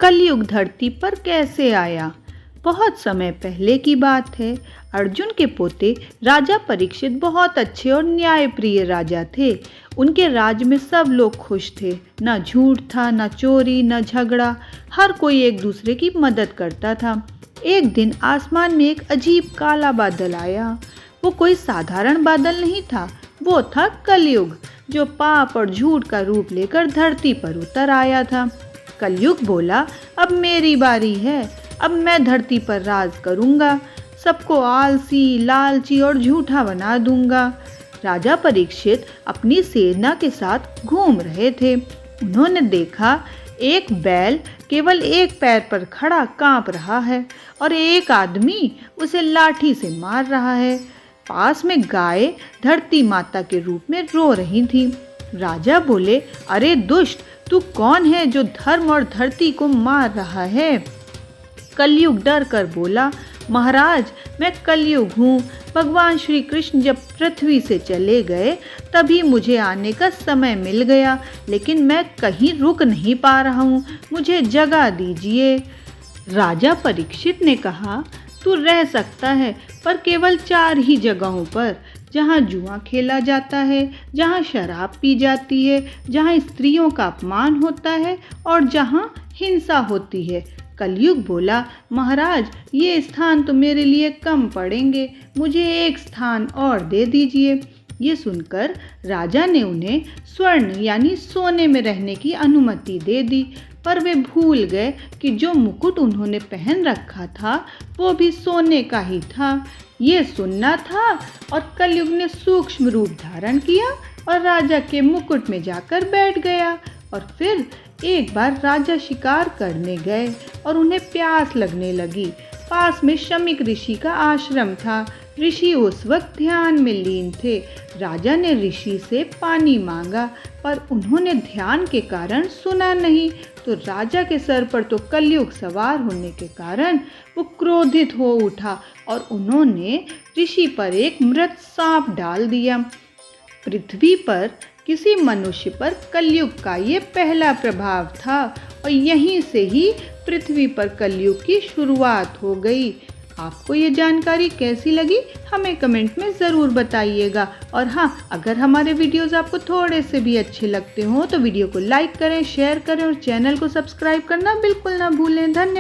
कलयुग धरती पर कैसे आया। बहुत समय पहले की बात है। अर्जुन के पोते राजा परीक्षित बहुत अच्छे और न्यायप्रिय राजा थे। उनके राज्य में सब लोग खुश थे। न झूठ था, न चोरी, न झगड़ा। हर कोई एक दूसरे की मदद करता था। एक दिन आसमान में एक अजीब काला बादल आया। वो कोई साधारण बादल नहीं था, वो था कलयुग, जो पाप और झूठ का रूप लेकर धरती पर उतर आया था। कलयुग बोला, अब मेरी बारी है, अब मैं धरती पर राज करूंगा, सबको आलसी, लालची और झूठा बना दूंगा। राजा परीक्षित अपनी सेना के साथ घूम रहे थे। उन्होंने देखा एक बैल केवल एक पैर पर खड़ा कांप रहा है और एक आदमी उसे लाठी से मार रहा है। पास में गाय धरती माता के रूप में रो रही थी। राजा बोले, अरे दुष्ट, तू कौन है जो धर्म और धरती को मार रहा है? कलयुग डर कर बोला, महाराज, मैं कलयुग हूँ। भगवान श्री कृष्ण जब पृथ्वी से चले गए तभी मुझे आने का समय मिल गया, लेकिन मैं कहीं रुक नहीं पा रहा हूँ, मुझे जगह दीजिए। राजा परीक्षित ने कहा, तू रह सकता है, पर केवल 4 ही जगहों पर, जहाँ जुआ खेला जाता है, जहाँ शराब पी जाती है, जहाँ स्त्रियों का अपमान होता है और जहाँ हिंसा होती है। कलयुग बोला, महाराज, ये स्थान तो मेरे लिए कम पड़ेंगे, मुझे एक स्थान और दे दीजिए। ये सुनकर राजा ने उन्हें स्वर्ण यानी सोने में रहने की अनुमति दे दी, पर वे भूल गए कि जो मुकुट उन्होंने पहन रखा था वो भी सोने का ही था। ये सुनना था और कलयुग ने सूक्ष्म रूप धारण किया और राजा के मुकुट में जाकर बैठ गया। और फिर एक बार राजा शिकार करने गए और उन्हें प्यास लगने लगी। पास में शमीक ऋषि का आश्रम था। ऋषि उस वक्त ध्यान में लीन थे। राजा ने ऋषि से पानी मांगा, पर उन्होंने ध्यान के कारण सुना नहीं। तो राजा के सर पर तो कलयुग सवार होने के कारण वो क्रोधित हो उठा और उन्होंने ऋषि पर एक मृत सांप डाल दिया। पृथ्वी पर किसी मनुष्य पर कलयुग का ये पहला प्रभाव था और यहीं से ही पृथ्वी पर कलयुग की शुरुआत हो गई। आपको ये जानकारी कैसी लगी हमें कमेंट में ज़रूर बताइएगा। और हाँ, अगर हमारे वीडियोस आपको थोड़े से भी अच्छे लगते हों तो वीडियो को लाइक करें, शेयर करें और चैनल को सब्सक्राइब करना बिल्कुल ना भूलें। धन्यवाद।